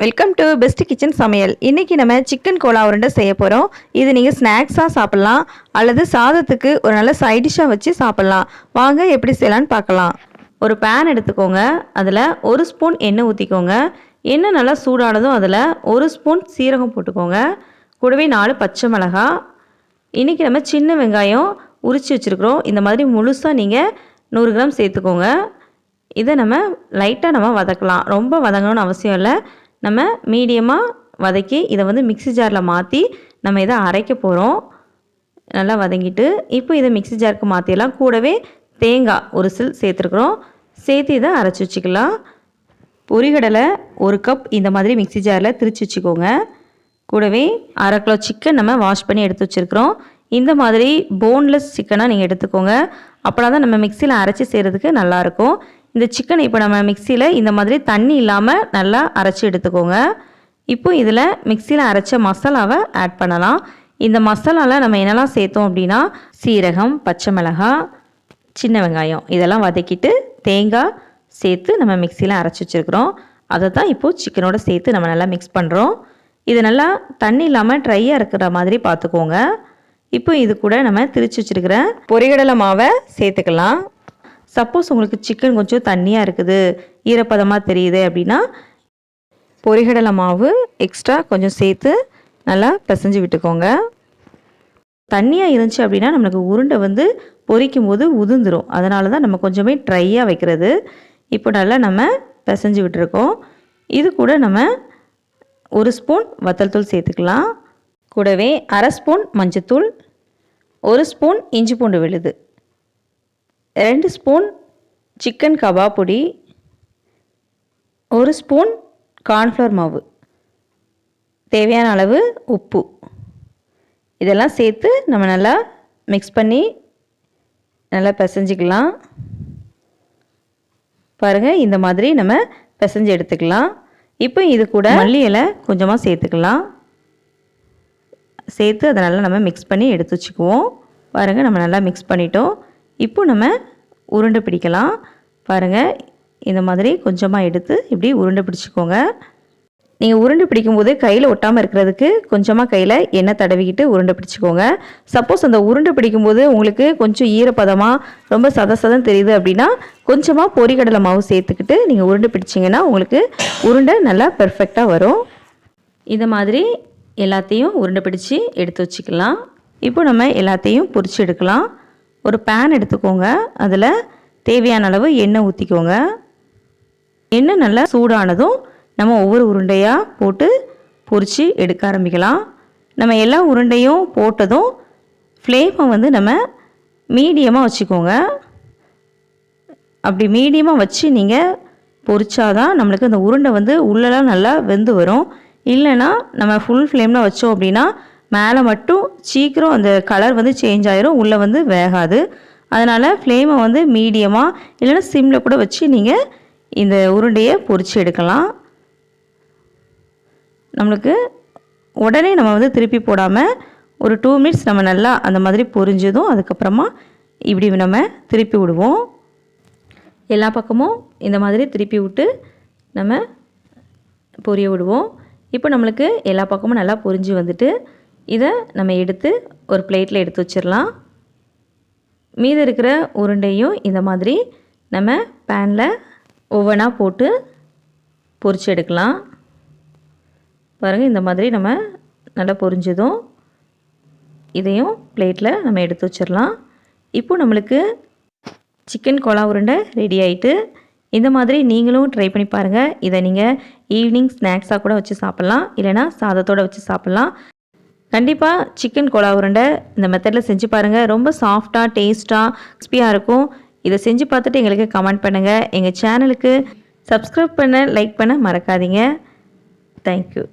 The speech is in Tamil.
வெல்கம் டு பெஸ்ட் கிச்சன் சமையல். இன்றைக்கி நம்ம சிக்கன் கோலா உருண்டை செய்ய போகிறோம். இது நீங்கள் ஸ்நாக்ஸாக சாப்பிட்லாம் அல்லது சாதத்துக்கு ஒரு நல்ல சைட் டிஷ்ஷாக வச்சு சாப்பிட்லாம். வாங்க எப்படி செய்யலான்னு பார்க்கலாம். ஒரு பேன் எடுத்துக்கோங்க. அதில் 1 ஸ்பூன் எண்ணெய் ஊற்றிக்கோங்க. எண்ணெய் நல்லா சூடானதும் அதில் 1 ஸ்பூன் சீரகம் போட்டுக்கோங்க. கூடவே 4 பச்சை மிளகாய். இன்றைக்கி நம்ம சின்ன வெங்காயம் உரித்து வச்சுருக்குறோம். இந்த மாதிரி முழுசாக நீங்கள் 100 கிராம் சேர்த்துக்கோங்க. இதை நம்ம லைட்டாக வதக்கலாம். ரொம்ப வதங்கணும்னு அவசியம் இல்லை. நம்ம மீடியமாக வதக்கி இதை மிக்ஸி ஜாரில் மாற்றி நம்ம இதை அரைக்க போகிறோம். நல்லா வதங்கிட்டு இப்போ இதை மிக்ஸி ஜாருக்கு மாற்றிடலாம். கூடவே தேங்காய் ஒரு சில் சேர்த்துருக்குறோம். சேர்த்து இதை அரைச்சி வச்சுக்கலாம். பொரிகடலை 1 கப் இந்த மாதிரி மிக்ஸி ஜாரில் திரிச்சு வச்சுக்கோங்க. கூடவே 1/2 கிலோ சிக்கன் நம்ம வாஷ் பண்ணி எடுத்து வச்சுருக்குறோம். இந்த மாதிரி போன்லெஸ் சிக்கனாக நீங்கள் எடுத்துக்கோங்க. அப்போனா தான் நம்ம மிக்சியில் அரைச்சி செய்கிறதுக்கு நல்லாயிருக்கும். இந்த சிக்கனை இப்போ நம்ம மிக்சியில் இந்த மாதிரி தண்ணி இல்லாமல் நல்லா அரைச்சி எடுத்துக்கோங்க. இப்போ இதில் மிக்சியில் அரைச்ச மசாலாவை ஆட் பண்ணலாம். இந்த மசாலாவில் நம்ம என்னெல்லாம் சேர்த்தோம் அப்படின்னா சீரகம், பச்சை மிளகாய், சின்ன வெங்காயம் இதெல்லாம் வதக்கிட்டு தேங்காய் சேர்த்து நம்ம மிக்சியில் அரைச்சி வச்சுருக்குறோம். அதை தான் இப்போது சிக்கனோட சேர்த்து நம்ம நல்லா மிக்ஸ் பண்ணுறோம். இது நல்லா தண்ணி இல்லாமல் ட்ரையாக இருக்கிற மாதிரி பார்த்துக்கோங்க. இப்போ இது கூட நம்ம திரிச்சு வச்சுருக்கிற பொரிகடலை மாவை சேர்த்துக்கலாம். சப்போஸ் உங்களுக்கு சிக்கன் கொஞ்சம் தண்ணியாக இருக்குது, ஈரப்பதமாக தெரியுது அப்படின்னா பொரிகடலை மாவு எக்ஸ்ட்ரா கொஞ்சம் சேர்த்து நல்லா பிசைஞ்சு விட்டுக்கோங்க. தண்ணியாக இருந்துச்சு அப்படின்னா நம்மளுக்கு உருண்டை பொரிக்கும் போது உதிர்ந்துடும். அதனால தான் நம்ம கொஞ்சமே ட்ரையாக வைக்கிறது. இப்போ நல்லா நம்ம பிசைஞ்சு விட்டுருக்கோம். இது கூட நம்ம 1 ஸ்பூன் வத்தல் தூள் சேர்த்துக்கலாம். கூடவே 1/2 ஸ்பூன் மஞ்சத்தூள், 1 ஸ்பூன் இஞ்சி பூண்டு விழுது, 2 ஸ்பூன் சிக்கன் கபாப் பொடி, 1 ஸ்பூன் கார்ன்ஃப்ளவர் மாவு, தேவையான அளவு உப்பு இதெல்லாம் சேர்த்து நம்ம நல்லா மிக்ஸ் பண்ணி நல்லா பிசைஞ்சிக்கலாம். பாருங்கள், இந்த மாதிரி நம்ம பிசைஞ்சு எடுத்துக்கலாம். இப்போ இது கூட மல்லி இலை கொஞ்சமாக சேர்த்துக்கலாம். சேர்த்து அதை நல்லா நம்ம மிக்ஸ் பண்ணி எடுத்து வச்சுக்குவோம். பாருங்கள், நம்ம நல்லா மிக்ஸ் பண்ணிட்டோம். இப்போ நம்ம உருண்டை பிடிக்கலாம். பாருங்கள், இந்த மாதிரி கொஞ்சமாக எடுத்து இப்படி உருண்டை பிடிச்சிக்கோங்க. நீங்கள் உருண்டை பிடிக்கும்போது கையில் ஒட்டாமல் இருக்கிறதுக்கு கொஞ்சமாக கையில் எண்ணெய் தடவிக்கிட்டு உருண்டை பிடிச்சிக்கோங்க. சப்போஸ் அந்த உருண்டை பிடிக்கும்போது உங்களுக்கு கொஞ்சம் ஈரப்பதமாக ரொம்ப சதன்னு தெரியுது அப்படின்னா கொஞ்சமாக பொரிகடலை மாவு சேர்த்துக்கிட்டு நீங்கள் உருண்டை பிடிச்சிங்கன்னா உங்களுக்கு உருண்டை நல்லா பெர்ஃபெக்டாக வரும். இந்த மாதிரி எல்லாத்தையும் உருண்டை பிடிச்சி எடுத்து வச்சுக்கலாம். இப்போ நம்ம எல்லாத்தையும் பொரிச்சு எடுக்கலாம். ஒரு பேன் எடுத்துக்கோங்க. அதில் தேவையான அளவு எண்ணெய் ஊற்றிக்கோங்க. எண்ணெய் நல்லா சூடானதும் நம்ம ஒவ்வொரு உருண்டையாக போட்டு பொரித்து எடுக்க ஆரம்பிக்கலாம். நம்ம எல்லா உருண்டையும் போட்டதும் ஃப்ளேமை நம்ம மீடியமாக வச்சுக்கோங்க. அப்படி மீடியமாக வச்சு நீங்கள் பொரிச்சாதான் நம்மளுக்கு அந்த உருண்டை உள்ளெல்லாம் நல்லா வெந்து வரும். இல்லைன்னா நம்ம ஃபுல் ஃப்ளேமில் வச்சோம் அப்படின்னா மேலே மட்டும் சீக்கிரம் அந்த கலர் சேஞ்ச் ஆயிரும், உள்ளே வேகாது. அதனால் ஃப்ளேமை மீடியமாக இல்லைன்னா சிம்மில் கூட வச்சு நீங்கள் இந்த உருண்டையை பொரித்து எடுக்கலாம். நம்மளுக்கு உடனே நம்ம திருப்பி போடாமல் ஒரு 2 மினிட்ஸ் நம்ம நல்லா அந்த மாதிரி பொரிஞ்சதும் அதுக்கப்புறமா இப்படி நம்ம திருப்பி விடுவோம். எல்லா பக்கமும் இந்த மாதிரி திருப்பி விட்டு நம்ம பொரிய விடுவோம். இப்போ நம்மளுக்கு எல்லா பக்கமும் நல்லா பொரிஞ்சு வந்துட்டு இதை நம்ம எடுத்து ஒரு பிளேட்டில் எடுத்து வச்சிடலாம். மீதி இருக்கிற உருண்டையும் இந்த மாதிரி நம்ம பேனில் ஒவ்வொன்றா போட்டு பொரிச்சு எடுக்கலாம். பாருங்கள், இந்த மாதிரி நம்ம நல்லா பொரிஞ்சதும் இதையும் பிளேட்டில் நம்ம எடுத்து வச்சிடலாம். இப்போ நம்மளுக்கு சிக்கன் கோலா உருண்டை ரெடி ஆகிட்டு. இந்த மாதிரி நீங்களும் ட்ரை பண்ணி பாருங்கள். இதை நீங்கள் ஈவினிங் ஸ்நாக்ஸாக கூட வச்சு சாப்பிட்லாம், இல்லைனா சாதத்தோடு வச்சு சாப்பிட்லாம். கண்டிப்பாக சிக்கன் கோலா உருண்டை இந்த மெத்தடில் செஞ்சு பாருங்கள். ரொம்ப சாஃப்டாக டேஸ்ட்டாக கிறிஸ்பியாக இருக்கும். இதை செஞ்சு பார்த்துட்டு எங்களுக்கு கமெண்ட் பண்ணுங்கள். எங்கள் சேனலுக்கு சப்ஸ்கிரைப் பண்ண லைக் பண்ண மறக்காதீங்க. தேங்க்யூ.